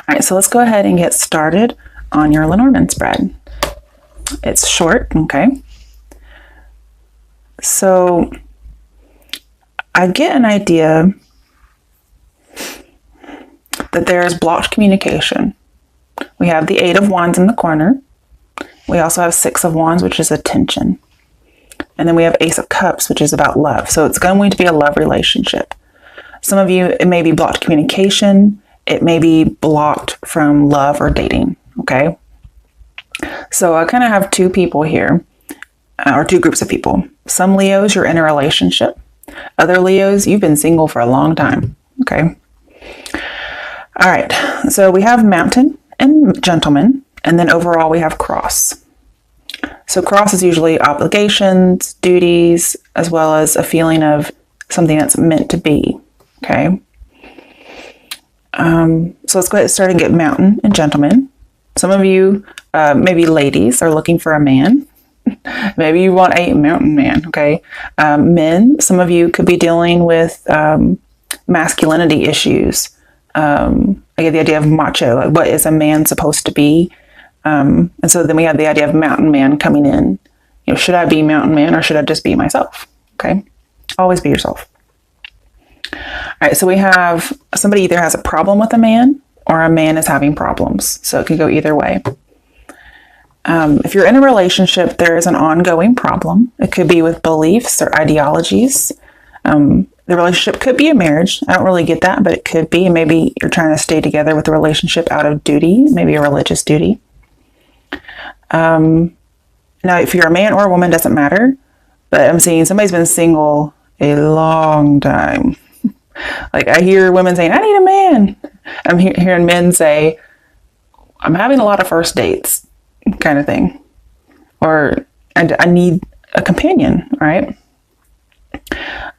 All right, so let's go ahead and get started on your Lenormand spread. It's short, okay? So I get an idea that there's blocked communication. We have the 8 of Wands in the corner. We also have 6 of Wands, which is attention. And then we have Ace of Cups, which is about love. So it's going to be a love relationship. Some of you, it may be blocked communication. It may be blocked from love or dating, okay? So I kind of have two people here, or two groups of people. Some Leos, you're in a relationship. Other Leos, you've been single for a long time, okay? All right, so we have Mountain and Gentleman, and then overall we have Cross. So Cross is usually obligations, duties, as well as a feeling of something that's meant to be, okay? So let's go ahead and start and get Mountain and Gentleman. Some of you, maybe ladies, are looking for a man. Maybe you want a mountain man, okay? Men, some of you could be dealing with masculinity issues. I get the idea of macho, like what is a man supposed to be? And so then we have the idea of mountain man coming in. You know, should I be mountain man or should I just be myself? Okay, always be yourself. All right, so we have somebody either has a problem with a man or a man is having problems. So it can go either way. If you're in a relationship, there is an ongoing problem. It could be with beliefs or ideologies. The relationship could be a marriage. I don't really get that, but it could be. Maybe you're trying to stay together with the relationship out of duty, maybe a religious duty. Now, if you're a man or a woman, doesn't matter. But I'm seeing somebody's been single a long time. Like I hear women saying, I need a man. I'm hearing men say, I'm having a lot of first dates, kind of thing. Or I need a companion, right?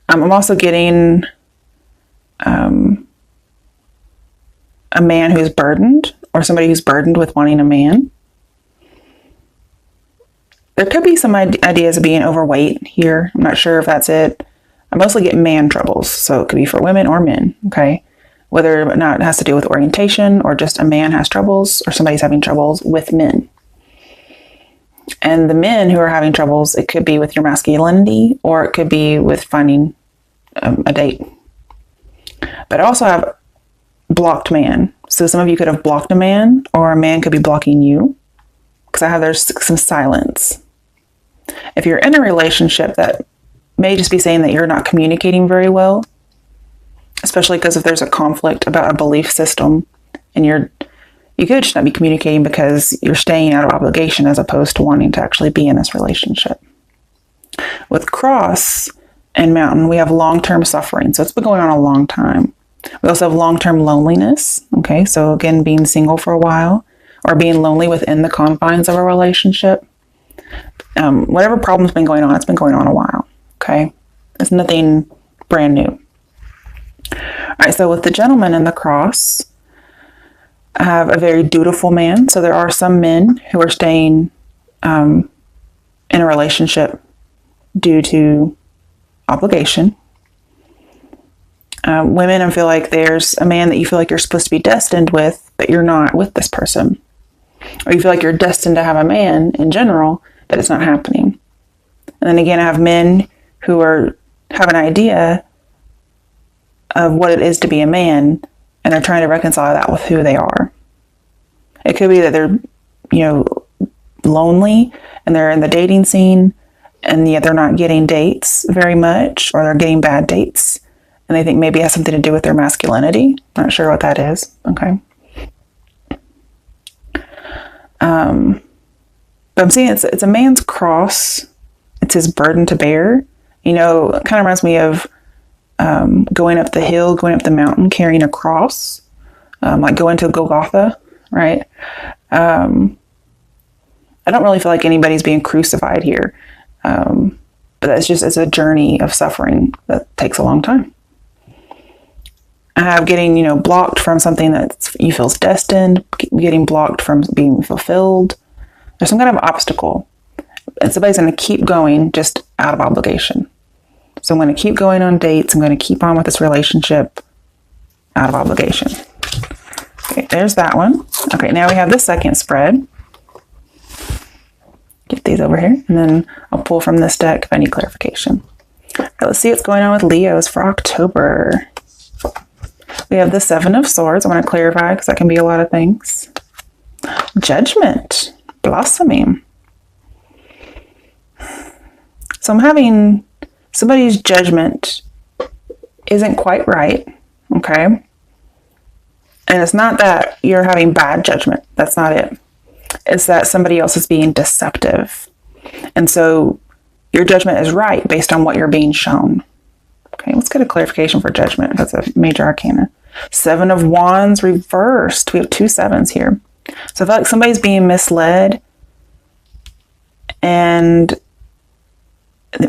I'm also getting a man who's burdened or somebody who's burdened with wanting a man. There could be some ideas of being overweight here. I'm not sure if that's it. I mostly get man troubles, so it could be for women or men, okay? Whether or not it has to do with orientation or just a man has troubles or somebody's having troubles with men. And the men who are having troubles, it could be with your masculinity or it could be with finding a date. But I also have blocked man. So some of you could have blocked a man or a man could be blocking you because I have there's some silence. If you're in a relationship, that may just be saying that you're not communicating very well, especially because if there's a conflict about a belief system and you could just not be communicating because you're staying out of obligation as opposed to wanting to actually be in this relationship. With Cross and Mountain, we have long-term suffering. So it's been going on a long time. We also have long-term loneliness. Okay, so again, being single for a while or being lonely within the confines of a relationship. Whatever problem's been going on, it's been going on a while. Okay, it's nothing brand new. All right, so with the Gentleman and the Cross, I have a very dutiful man. So there are some men who are staying in a relationship due to obligation. Women, I feel like there's a man that you feel like you're supposed to be destined with, but you're not with this person. Or you feel like you're destined to have a man in general, but it's not happening. And then again, I have men who have an idea of what it is to be a man and are trying to reconcile that with who they are. It could be that they're, lonely and they're in the dating scene and yet they're not getting dates very much, or they're getting bad dates. And they think maybe it has something to do with their masculinity. Not sure what that is. Okay. But I'm seeing it's a man's cross. It's his burden to bear. It kind of reminds me of going up the hill, going up the mountain, carrying a cross, like going to Golgotha, right? I don't really feel like anybody's being crucified here. But it's a journey of suffering that takes a long time. I have getting, blocked from something that you feels destined, getting blocked from being fulfilled. There's some kind of obstacle. And somebody's going to keep going just out of obligation. So I'm going to keep going on dates. I'm going to keep on with this relationship out of obligation. Okay, there's that one. Okay, now we have the second spread. Get these over here, and then I'll pull from this deck if I need clarification. All right, let's see what's going on with Leos for October. We have the Seven of Swords. I want to clarify because that can be a lot of things. Judgment, blossoming. So I'm having somebody's judgment isn't quite right, okay? And it's not that you're having bad judgment. That's not it. It's that somebody else is being deceptive. And so your judgment is right based on what you're being shown. Okay, let's get a clarification for judgment. That's a major arcana. Seven of Wands reversed. We have 2 sevens here. So I feel like somebody's being misled, and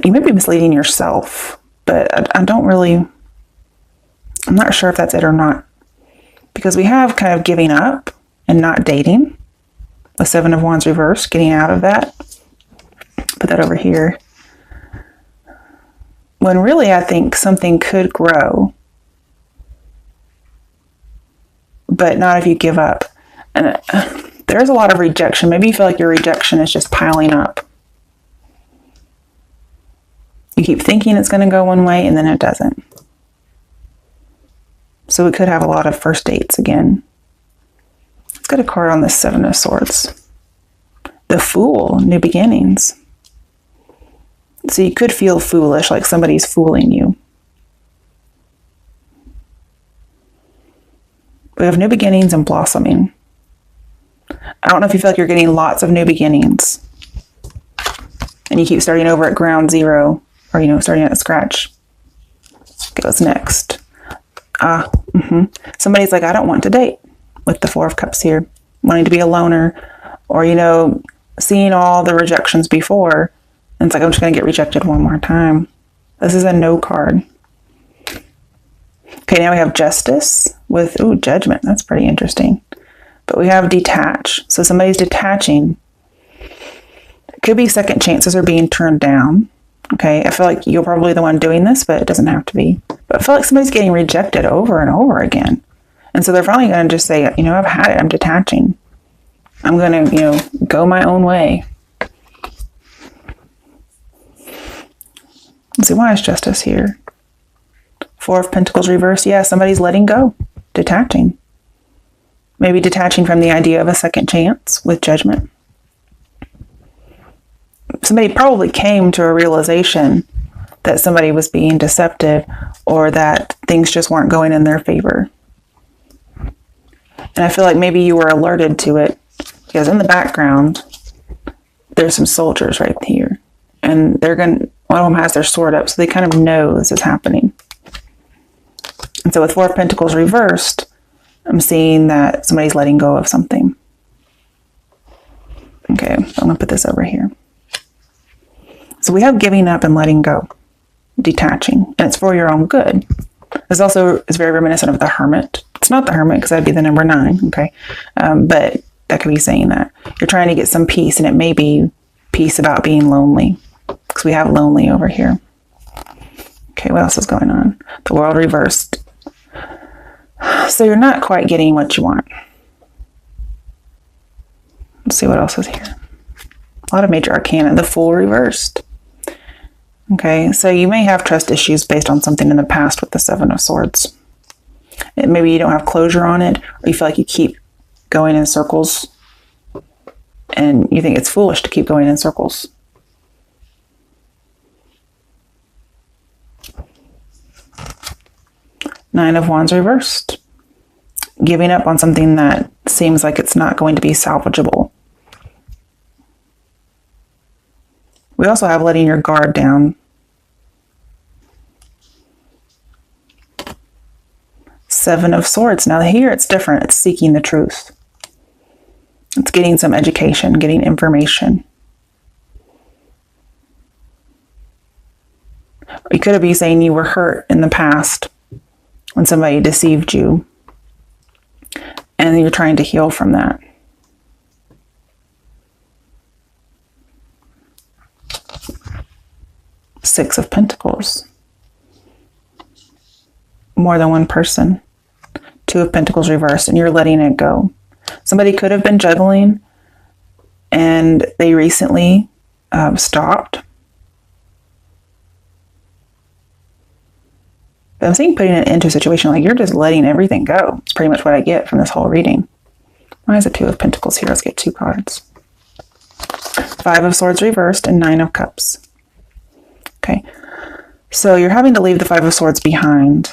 you may be misleading yourself, but I don't really, I'm not sure if that's it or not, because we have kind of giving up and not dating. The Seven of Wands reversed, getting out of that. Put that over here. When really I think something could grow, but not if you give up. And there's a lot of rejection. Maybe you feel like your rejection is just piling up. You keep thinking it's going to go one way and then it doesn't. So we could have a lot of first dates again. Let's get a card on the Seven of Swords. The Fool, new beginnings. So you could feel foolish, like somebody's fooling you. We have new beginnings and blossoming. I don't know if you feel like you're getting lots of new beginnings and you keep starting over at ground zero, or, you know, starting at scratch. Okay, what's next? Somebody's like, I don't want to date, with the Four of Cups here, wanting to be a loner, or, you know, seeing all the rejections before. And it's like, I'm just going to get rejected one more time. This is a no card. Okay, now we have Justice with, Judgment. That's pretty interesting. But we have Detach. So somebody's detaching. It could be second chances are being turned down. Okay, I feel like you're probably the one doing this, but it doesn't have to be. But I feel like somebody's getting rejected over and over again. And so they're finally going to just say, you know, I've had it. I'm detaching. I'm going to, you know, go my own way. Let's see, why is Justice here? Four of Pentacles reversed. Yeah, somebody's letting go, detaching. Maybe detaching from the idea of a second chance with Judgment. Somebody probably came to a realization that somebody was being deceptive, or that things just weren't going in their favor. And I feel like maybe you were alerted to it, because in the background, there's some soldiers right here. And one of them has their sword up, so they kind of know this is happening. And so with Four of Pentacles reversed, I'm seeing that somebody's letting go of something. Okay, I'm going to put this over here. So we have giving up and letting go, detaching, and it's for your own good. This also is very reminiscent of the Hermit. It's not the Hermit because that'd be the number 9, okay? But that could be saying that. You're trying to get some peace, and it may be peace about being lonely, because we have lonely over here. Okay, what else is going on? The World reversed. So you're not quite getting what you want. Let's see what else is here. A lot of major arcana. The Fool reversed. Okay, so you may have trust issues based on something in the past with the Seven of Swords. Maybe you don't have closure on it, or you feel like you keep going in circles, and you think it's foolish to keep going in circles. Nine of Wands reversed. Giving up on something that seems like it's not going to be salvageable. We also have letting your guard down. Seven of Swords. Now here it's different. It's seeking the truth. It's getting some education, getting information. You could be saying you were hurt in the past when somebody deceived you, and you're trying to heal from that. Six of Pentacles. More than one person. Two of Pentacles reversed, and you're letting it go. Somebody could have been juggling and they recently stopped. But I'm seeing putting it into a situation like you're just letting everything go. It's pretty much what I get from this whole reading. Why is the Two of Pentacles here? Let's get 2 cards. 5 of Swords reversed and 9 of Cups. Okay. So you're having to leave the 5 of Swords behind.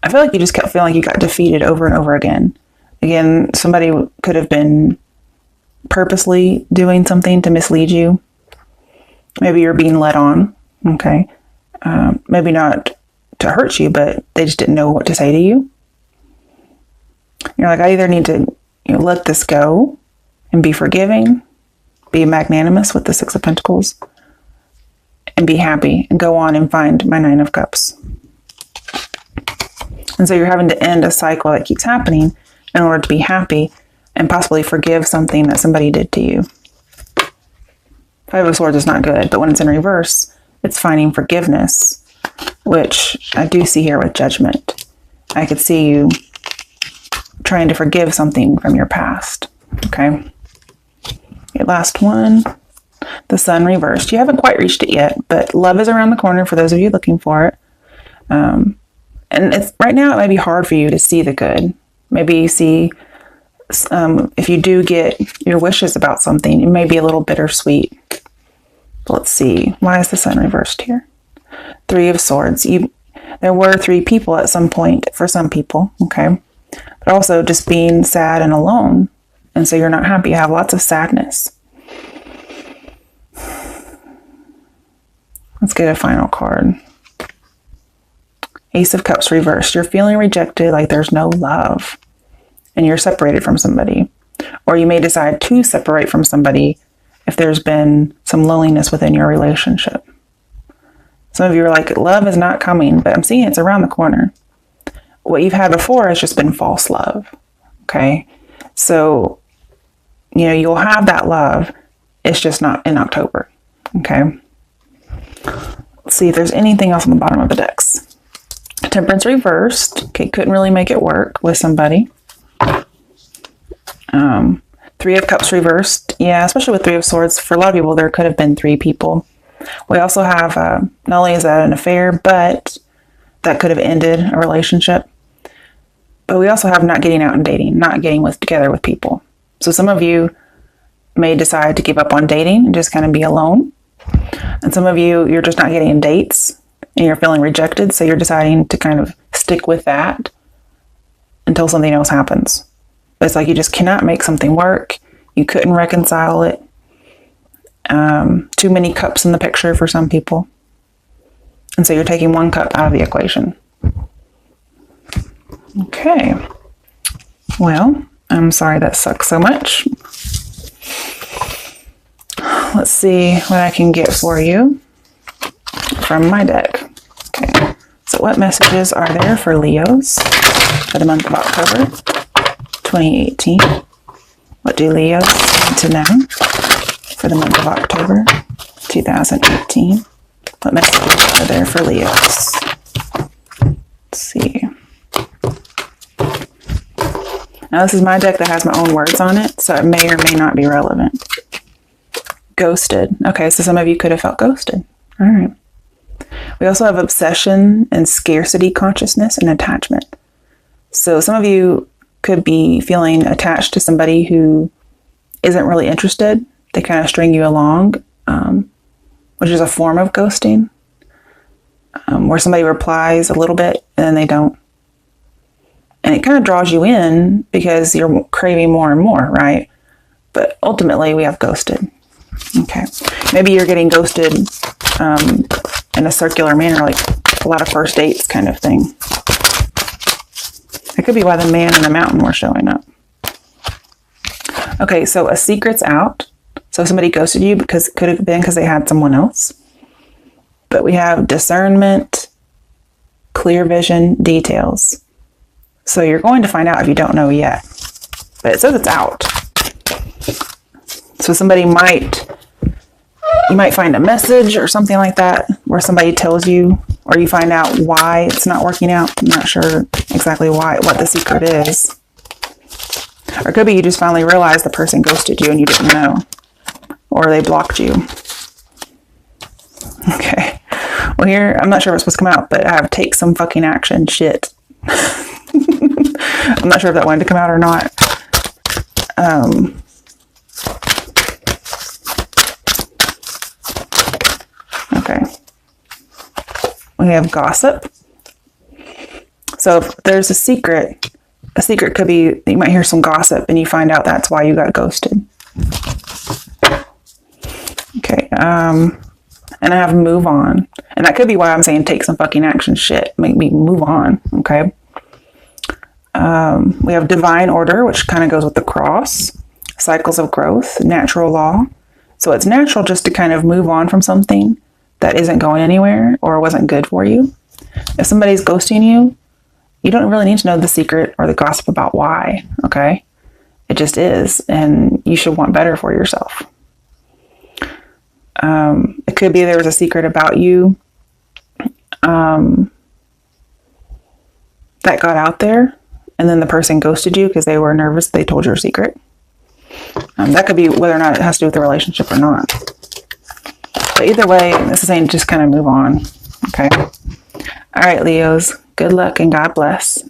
I feel like you just kept feeling like you got defeated over and over again. Again, somebody could have been purposely doing something to mislead you. Maybe you're being led on, okay? Maybe not to hurt you, but they just didn't know what to say to you. You're like, I either need to let this go and be forgiving, be magnanimous with the 6 of Pentacles, and be happy and go on and find my 9 of Cups. And so you're having to end a cycle that keeps happening in order to be happy and possibly forgive something that somebody did to you. 5 of Swords is not good, but when it's in reverse, it's finding forgiveness, which I do see here with Judgment. I could see you trying to forgive something from your past. Okay. Okay, last one. The Sun reversed. You haven't quite reached it yet, but love is around the corner for those of you looking for it. And it's right now it might be hard for you to see the good. Maybe you see if you do get your wishes about something, it may be a little bittersweet. Let's see. Why is the Sun reversed here? 3 of Swords. There were 3 people at some point for some people, okay? But also just being sad and alone. And so you're not happy. You have lots of sadness. Let's get a final card. Ace of Cups reversed. You're feeling rejected, like there's no love. And you're separated from somebody. Or you may decide to separate from somebody if there's been some loneliness within your relationship. Some of you are like, love is not coming, but I'm seeing it's around the corner. What you've had before has just been false love. Okay? So, you'll have that love. It's just not in October. Okay? Let's see if there's anything else on the bottom of the decks. Temperance reversed. Okay, couldn't really make it work with somebody. 3 of Cups reversed. Yeah, especially with 3 of Swords. For a lot of people, there could have been 3 people. We also have, not only is that an affair, but that could have ended a relationship. But we also have not getting out and dating, not getting together with people. So some of you may decide to give up on dating and just kind of be alone. And some of you, you're just not getting dates and you're feeling rejected. So you're deciding to kind of stick with that until something else happens. But it's like you just cannot make something work. You couldn't reconcile it. Too many cups in the picture for some people. And so you're taking 1 cup out of the equation. Okay. Well, I'm sorry that sucks so much. Let's see what I can get for you from my deck. Okay. So what messages are there for Leos for the month of October 2018? What do Leos need to know for the month of October 2018? What messages are there for Leos? Let's see. Now this is my deck that has my own words on it, so it may or may not be relevant. Ghosted. Okay, so some of you could have felt ghosted. All right. We also have obsession and scarcity consciousness and attachment. So some of you could be feeling attached to somebody who isn't really interested. They kind of string you along, which is a form of ghosting, where somebody replies a little bit and then they don't. And it kind of draws you in because you're craving more and more, right? But ultimately, we have ghosted. Okay. Maybe you're getting ghosted in a circular manner, like a lot of first dates kind of thing. It could be why the man in the mountain were showing up. Okay, so a secret's out. So somebody ghosted you because it could have been because they had someone else. But we have discernment, clear vision, details. So you're going to find out if you don't know yet. But it says it's out. So somebody might You might find a message or something like that where somebody tells you, or you find out why it's not working out. I'm not sure exactly what the secret is. Or it could be you just finally realized the person ghosted you and you didn't know. Or they blocked you. Okay. Well, here, I'm not sure what's supposed to come out, but I have take some fucking action. Shit. I'm not sure if that wanted to come out or not. Okay. We have gossip. So if there's a secret could be, you might hear some gossip and you find out that's why you got ghosted. Okay. And I have move on. And that could be why I'm saying take some fucking action. Shit. Make me move on. Okay. We have divine order, which kind of goes with the cross. Cycles of growth, natural law. So it's natural just to kind of move on from something that isn't going anywhere or wasn't good for you. If somebody's ghosting you, you don't really need to know the secret or the gossip about why, okay? It just is, and you should want better for yourself. It could be there was a secret about you that got out there, and then the person ghosted you because they were nervous they told your secret. That could be whether or not it has to do with the relationship or not. But either way, this is saying just kind of move on. Okay. All right, Leos. Good luck and God bless.